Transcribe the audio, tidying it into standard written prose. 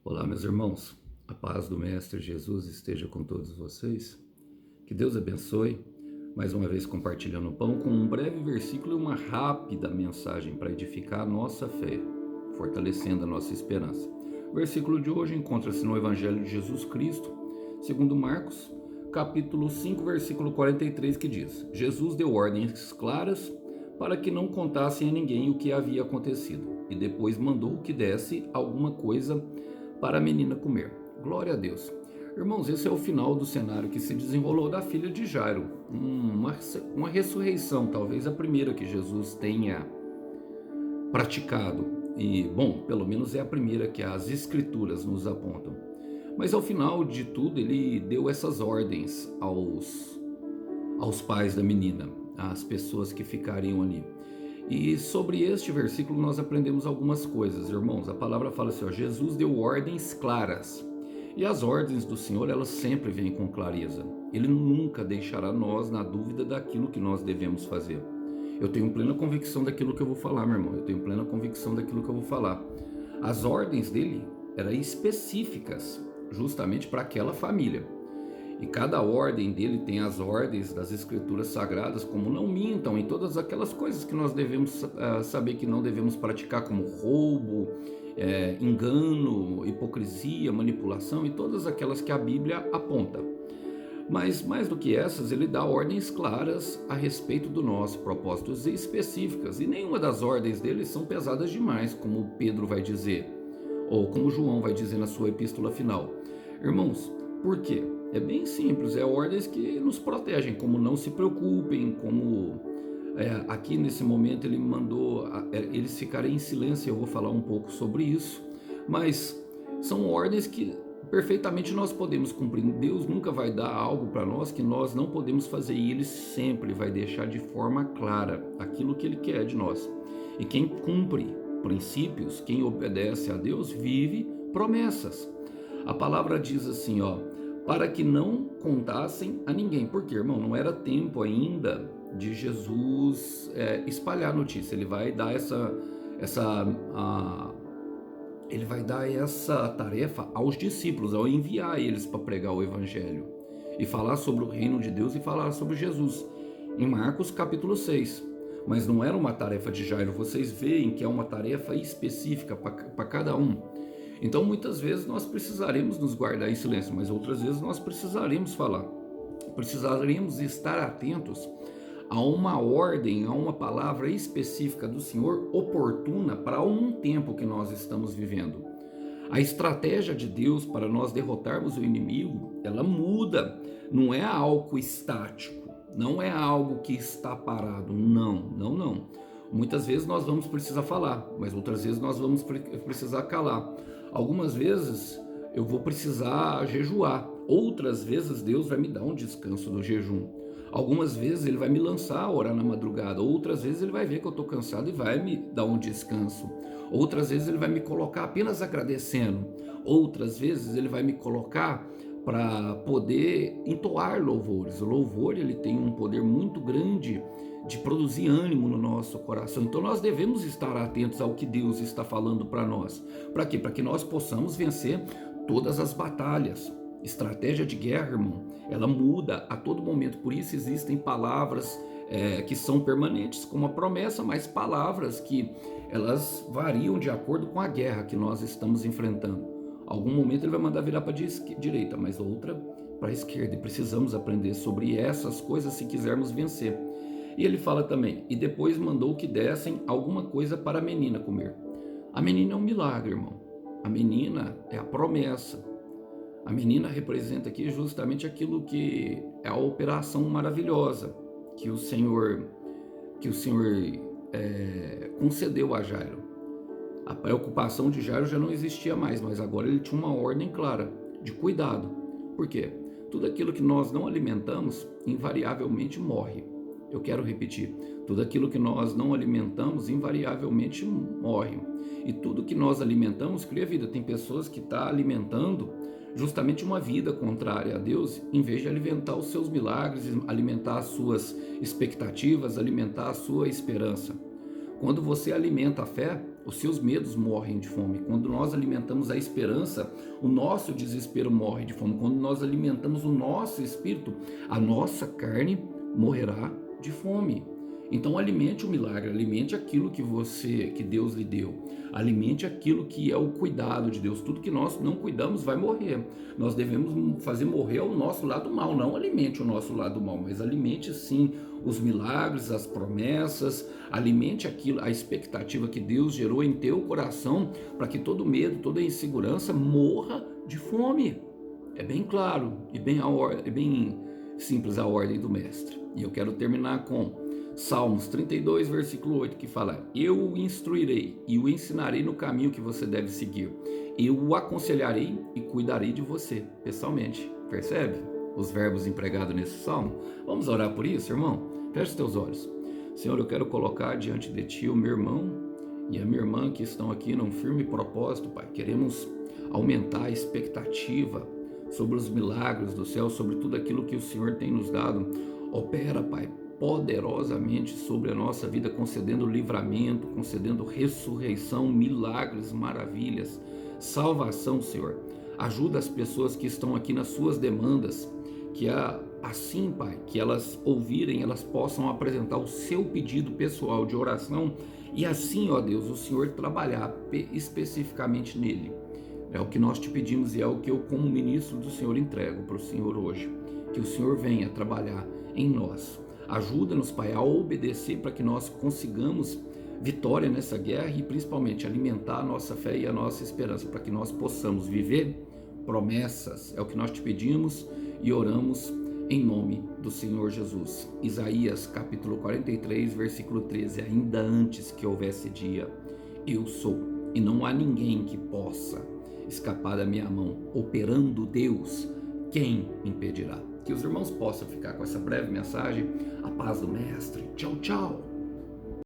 Olá, meus irmãos. A paz do Mestre Jesus esteja com todos vocês. Que Deus abençoe. Mais uma vez compartilhando o pão com um breve versículo e uma rápida mensagem para edificar a nossa fé, fortalecendo a nossa esperança. O versículo de hoje encontra-se no Evangelho de Jesus Cristo, segundo Marcos, capítulo 5, versículo 43, que diz: Jesus deu ordens claras para que não contassem a ninguém o que havia acontecido, e depois mandou que desse alguma coisa para a menina comer. Glória a Deus. Irmãos, esse é o final do cenário que se desenrolou da filha de Jairo. Uma ressurreição, talvez a primeira que Jesus tenha praticado. E, bom, pelo menos é a primeira que as escrituras nos apontam. Mas ao final de tudo, ele deu essas ordens aos pais da menina, às pessoas que ficariam ali. E sobre este versículo nós aprendemos algumas coisas, irmãos. A palavra fala assim, Jesus deu ordens claras. E as ordens do Senhor, elas sempre vêm com clareza. Ele nunca deixará nós na dúvida daquilo que nós devemos fazer. Eu tenho plena convicção daquilo que eu vou falar, meu irmão. Eu tenho plena convicção daquilo que eu vou falar. As ordens dele eram específicas, justamente para aquela família. E cada ordem dele tem as ordens das escrituras sagradas, como não mintam, em todas aquelas coisas que nós devemos saber que não devemos praticar, como roubo, engano, hipocrisia, manipulação e todas aquelas que a Bíblia aponta. Mas mais do que essas, ele dá ordens claras a respeito do nosso propósito, e específicas, e nenhuma das ordens dele são pesadas demais, como Pedro vai dizer, ou como João vai dizer na sua epístola final. Irmãos, por quê? É bem simples, é ordens que nos protegem, como não se preocupem, como aqui nesse momento ele mandou eles ficarem em silêncio. Eu vou falar um pouco sobre isso, mas são ordens que perfeitamente nós podemos cumprir. Deus nunca vai dar algo para nós que nós não podemos fazer, e Ele sempre vai deixar de forma clara aquilo que Ele quer de nós. E quem cumpre princípios, quem obedece a Deus, vive promessas. A palavra diz assim, para que não contassem a ninguém. Porque, irmão, não era tempo ainda de Jesus espalhar notícia. Ele vai dar ele vai dar essa tarefa aos discípulos, ao enviar eles para pregar o evangelho e falar sobre o reino de Deus e falar sobre Jesus, em Marcos capítulo 6. Mas não era uma tarefa de Jairo. Vocês veem que é uma tarefa específica para cada um. Então muitas vezes nós precisaremos nos guardar em silêncio, mas outras vezes nós precisaremos falar. Precisaremos estar atentos a uma ordem, a uma palavra específica do Senhor, oportuna para um tempo que nós estamos vivendo. A estratégia de Deus para nós derrotarmos o inimigo, ela muda. Não é algo estático, não é algo que está parado, não. Muitas vezes nós vamos precisar falar, mas outras vezes nós vamos precisar calar. Algumas vezes eu vou precisar jejuar, outras vezes Deus vai me dar um descanso do jejum. Algumas vezes Ele vai me lançar a orar na madrugada, outras vezes Ele vai ver que eu estou cansado e vai me dar um descanso. Outras vezes Ele vai me colocar apenas agradecendo, outras vezes Ele vai me colocar para poder entoar louvores. O louvor, ele tem um poder muito grande de produzir ânimo no nosso coração. Então nós devemos estar atentos ao que Deus está falando para nós. Para quê? Para que nós possamos vencer todas as batalhas. Estratégia de guerra, irmão, ela muda a todo momento. Por isso existem palavras que são permanentes, como a promessa, mas palavras que elas variam de acordo com a guerra que nós estamos enfrentando. Algum momento ele vai mandar virar para a direita, mas outra para a esquerda. E precisamos aprender sobre essas coisas se quisermos vencer. E ele fala também, e depois mandou que dessem alguma coisa para a menina comer. A menina é um milagre, irmão. A menina é a promessa. A menina representa aqui justamente aquilo que é a operação maravilhosa que o Senhor concedeu a Jairo. A preocupação de Jairo já não existia mais, mas agora ele tinha uma ordem clara de cuidado. Por quê? Tudo aquilo que nós não alimentamos, invariavelmente morre. Eu quero repetir, tudo aquilo que nós não alimentamos, invariavelmente morre. E tudo que nós alimentamos cria vida. Tem pessoas que estão alimentando justamente uma vida contrária a Deus, em vez de alimentar os seus milagres, alimentar as suas expectativas, alimentar a sua esperança. Quando você alimenta a fé, os seus medos morrem de fome. Quando nós alimentamos a esperança, o nosso desespero morre de fome. Quando nós alimentamos o nosso espírito, a nossa carne morrerá de fome. Então alimente o milagre, alimente aquilo que Deus lhe deu, alimente aquilo que é o cuidado de Deus. Tudo que nós não cuidamos vai morrer. Nós devemos fazer morrer o nosso lado mal, não alimente o nosso lado mal, mas alimente sim os milagres, as promessas, alimente aquilo, a expectativa que Deus gerou em teu coração, para que todo medo, toda insegurança morra de fome. É bem claro e bem simples a ordem do mestre. E eu quero terminar com Salmos 32, versículo 8, que fala: eu o instruirei e o ensinarei no caminho que você deve seguir. Eu o aconselharei e cuidarei de você, pessoalmente. Percebe os verbos empregados nesse salmo? Vamos orar por isso, irmão? Feche os teus olhos. Senhor, eu quero colocar diante de Ti o meu irmão e a minha irmã que estão aqui num firme propósito, Pai. Queremos aumentar a expectativa sobre os milagres do céu, sobre tudo aquilo que o Senhor tem nos dado. Opera, Pai, poderosamente sobre a nossa vida, concedendo livramento, concedendo ressurreição, milagres, maravilhas, salvação, Senhor. Ajuda as pessoas que estão aqui nas suas demandas, que assim, Pai, que elas ouvirem, elas possam apresentar o seu pedido pessoal de oração e assim, ó Deus, o Senhor trabalhar especificamente nele. É o que nós te pedimos e é o que eu, como ministro do Senhor, entrego para o Senhor hoje. Que o Senhor venha trabalhar em nós. Ajuda-nos, Pai, a obedecer para que nós consigamos vitória nessa guerra e principalmente alimentar a nossa fé e a nossa esperança, para que nós possamos viver promessas. É o que nós te pedimos e oramos em nome do Senhor Jesus. Isaías capítulo 43, versículo 13: ainda antes que houvesse dia, eu sou, e não há ninguém que possa escapar da minha mão. Operando Deus, quem impedirá? Que os irmãos possam ficar com essa breve mensagem. A paz do Mestre. Tchau, tchau.